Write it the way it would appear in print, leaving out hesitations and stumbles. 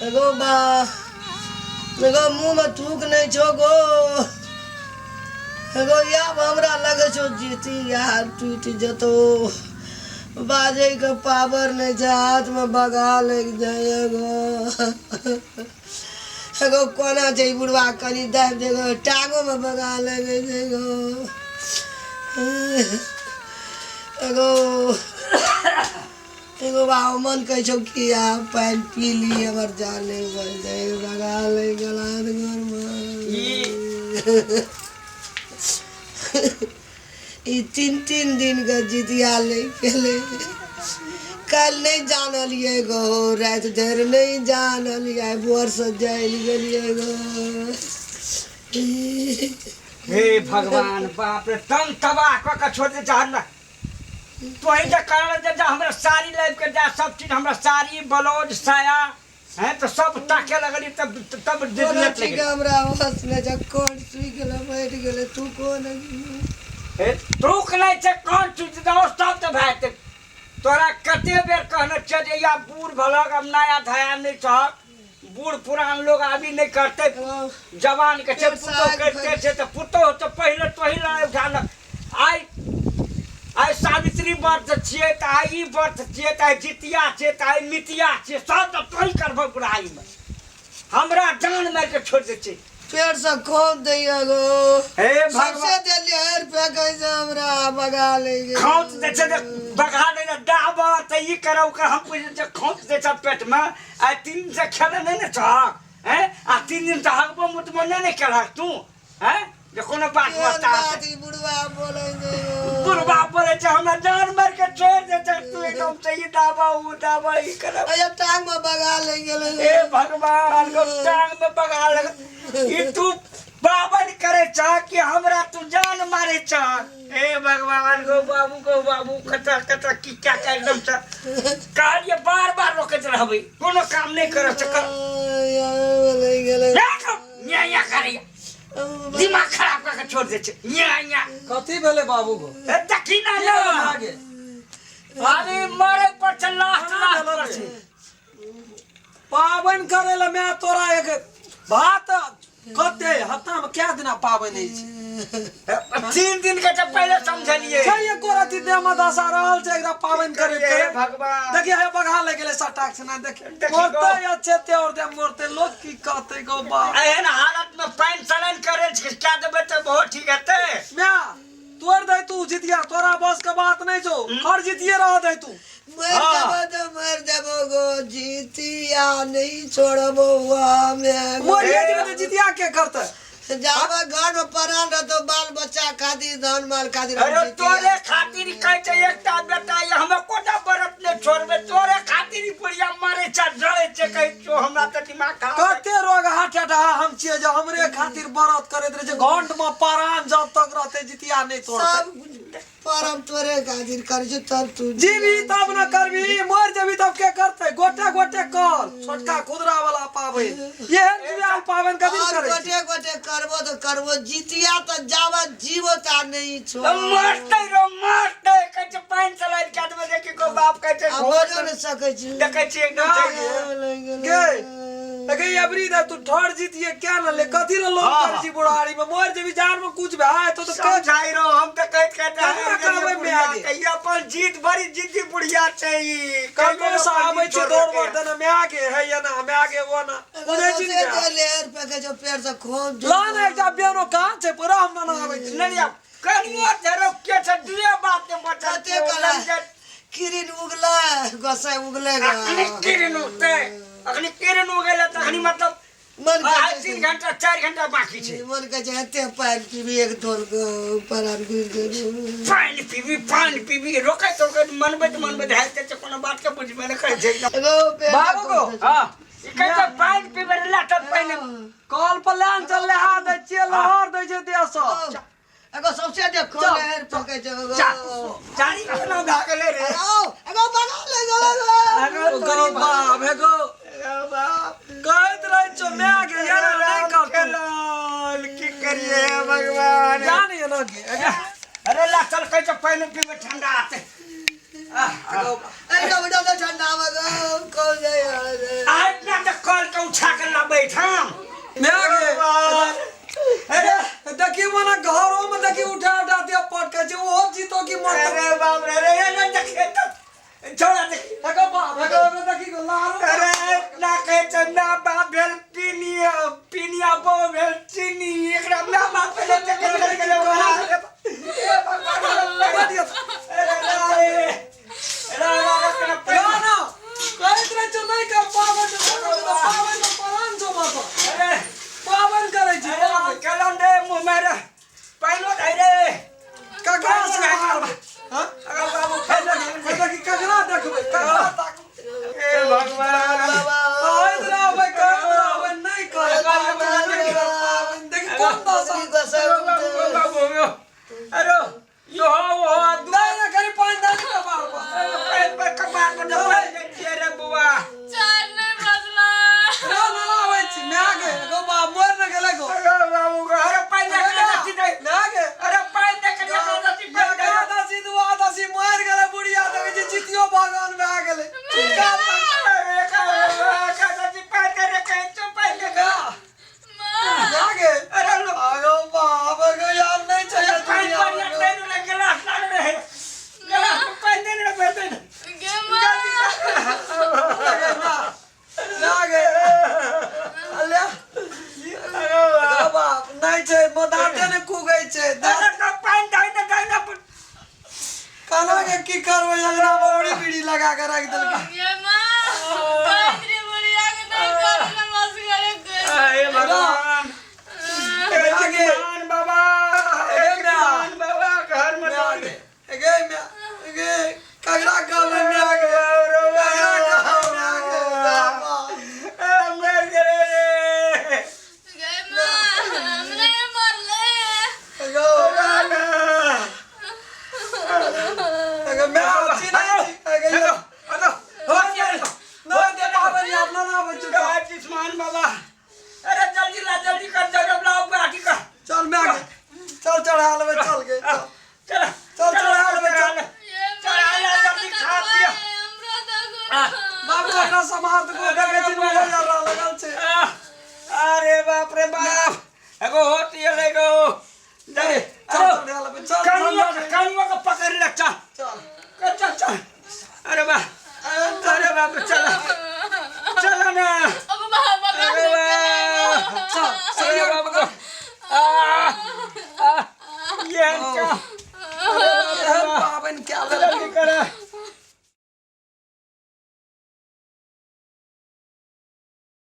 एगो बा एगो मुंह में थूक नहीं छो गो एगो या हमरा लगे छो जीती यार टूट जतो बाजे के पावर नहीं छे हाथ में बगा लग जाएगो एगो कोना छे बुढ़वा कनी दाब देगो टांगो में बगा लगे जाएगो एगो एगो बाबू मन कह छो कि पानी पी ली हमार जाने बल जाए बगा ले गला घर में ई 3 दिन का जितिया ले पहले कल नहीं जानलिए गो रात देर नहीं जानलिए बोर से जाइल गेलिए गो हे भगवान बाप रे तम तबाह क के छोड़ दे जहर ना तो ही जे कारण जे हमरा साड़ी लाइव के जा सब चीज हमरा साड़ी ब्लाउज साया हैं तो सब ताके लगली तब दिलत लगे हमरा होश में जा कोन सुई गेल बैठ गेले तू कोन ए तुक नहीं छे कौन चीज दो सब तो भाई तोरा कते बेर कहने छे या बूढ़ भलक अब नया धया नहीं छक बूढ़ पुरान लोग अभी नहीं करते जवान के छे पुतो करते छे तो पुतो तो पहले उठाल आई सावित्री व्रत छिए त आई व्रत छिए त जितिया छिए त आई मितिया छिए सब तो तोही करबो बुढ़ाई में हमरा जान मार के छोड़ दे छे पेड़ से खोद दैया गो हे सबसे भगवान दिल्ली हर पे कैसे हमरा बगा ले गे खोद दे छे बगा दे ना डाबा त ई करौ के हम पूछ जे खोद दे छ पेट में आ 3 से खेले नहीं न छ हैं आ 3 दिन त हकबो मुत में नहीं करा तू हैं जे कोनो बात बता बुढ़वा बोले जे बुढ़वा बोले छे हमरा जान मार के छोड़ दे छे तू एकदम सही डाबा उ डाबा ई कर अया टांग में बगा ले गेले हे भगवान को टांग में बगा लग ई तू बाबन करे छ कि हमरा तू जान मारे छ हे भगवान को बाबू कटा कटा की क्या कर एकदम छ कार्य बार रोकत रहबे कोनो काम नहीं करे छ या बोले गेले या करे दिमाग खराब करके छोड़ दे छे या कथी भेले बाबू को देखी ना लो आगे अरे मरे पर छ लास्ट पर छे पावन करे ला मैं तोरा एक बात कते हफ्ता में क्या दिन पावन है 3 दिन के जब पहले समझलिए छै एको राति दे में दशा रहल छै एकरा पावन करे हे भगवान देखिए हे बगा ले गेले सटाक से ना देखिए मोरते अच्छे ते और दे मोरते लोग की कहते गो बा एहन हालत में पानी सलन करे छ क्या देबे त बहुत ठीक हेते मैं तोड़ दे तू जितिया तोरा बस के बात नहीं जो हर जितिए रह दे तू मर जाबो गो जितिया नहीं छोड़बो मैं मोर जितिया के करते जावा घर में परान रह तो बाल बच्चा खातिर धन माल खातिर अरे तोरे खातिर कह छै एकटा बेटा ये हम कोटा बरत ने छोड़बे तोरे खातिर पुरिया मारे छ डरे छ कह छो हमरा त दिमाग खराब कते रोग हाथ अटा हम छिए जे हमरे खातिर व्रत करैत रहे छै घंट में परान जब तक रहते जितिया नहीं तोड़ सब परम तोरे खातिर कर जो तब तू जीवी तब न करबी मर जबी तब के करते गोटे गोटे कर छोटका खुदरा वाला पावे ये जुआल पावन कभी करे गोटे करबो जितिया तो जावा जीवो ता नहीं छोड़ मरते कछ पानी चलाइ के देबे देखि को बाप कहै छै हो न सकै छी देखै छी एकदम सही के अगे अबरी दा तू ठोड़ जीतिए क्या न ले कथि ल लोग कर जी बुढ़ाड़ी में मर जबी जान में कुछ भाई तो कह जाई रो हम त कहते कहबे में आगे कहिया अपन जीत बड़ी जीती बुढ़िया छै ई कतो साहब छै दौड़ वर्धन में आगे है या ना में आगे वो ना उन्हें जीत गया लेर पे के जो पेड़ से खोद लान एकटा बेनो कहां छै पूरा हम ना आबै छै नरिया कनिया धरो के छ दुए बात में बताते कला किरिन उगला गोसाई उगलेगा अखनी किरण उगेला त अखनी मतलब मन आज 3 घंटा 4 घंटा बाकी छै मन के जते पानी पीबी एक ढोल के ऊपर आर गिर गयो पानी पीबी रोकै तो मनबे हालते छ कोनो बात के बुझबे न करे छै बाबू को हां ई कहै छै पानी पीबे ला त पहिने कॉल पर लान चल ले हाथ दे छिए लहर दे छै देश एगो सबसे देखो लहर पके छै चारी कखनो भागले रे एगो बना ले गो करो बाप है गो कहत रहे छो मैं आगे यार नहीं कर की करिए भगवान जानिए ना के अरे ला चल कह छ पानी पीबे ठंडा आते अरे बेटा तो ठंडा मगा कौन जाए आज ना तो कॉल अरे ना बाप भेल पिनिया बो भेल चीनी एकरा ना बाप ले चक्कर करके ले ए भगवान दिया ना कहत रहे छ नहीं कर पावन पावन परान जो बाबा अरे पावन करे छी अरे कलम दे मुंह मेरे पहलो धै रे ककरा से हां अगर बाबू फेल कहत कि ककरा देखबै ककरा ताक ए भगवान बाबा कहत रहे भाई कहत रहे नहीं कर पावन देख कौन दा अरे यो हो नहीं ना करी पान दानी का बाबा पर कपार पर दबाई दे रे बुआ चार नहीं बदला ना ना आवे छी मैं आगे गो बा मोर न गेले गो अरे बाबू अरे पानी के दसी दे मैं आगे अरे पानी के दसी मैं आधा सी दुआ आधा सी मोर गेले बुढ़िया देख जी चितियो भगवान में आ गेले चिंता अरे का दसी पानी रे कहीं तो पानी का मैं आगे अरे लो आगो बाप गो यार नहीं चाहिए पानी पानी नहीं रे गिलास लाग रहे गिलास पानी नहीं बैठे लागे अल्लाह बाबा नहीं छै मोदाटे ने कुगै छै अरे का पानी दाई ना काना के की करबै अंगना में बड़ी बीड़ी लगा के रख देलकै ये माँ पांचरी बुढ़िया के नहीं कर नमाज करे ए भगवान आगे बाबा बाबा घर में गे कगरा गाँव में आगे मर गए ये माँ हमने मर ले मैं अच्छी नहीं बाबा अरे जल्दी कर चल मैं आगे चल चढ़ा ले चल गए चल चल चढ़ा ले चल ये चल आया जल्दी खा पिया हमरा तो बाबू अपना समाज को देखे छी मोर जरा लगल छै अरे बाप रे बाप एगो होती है एगो दे चल चढ़ा ले चल कानियों को पकड़ ले चल अरे बाप चल चल ना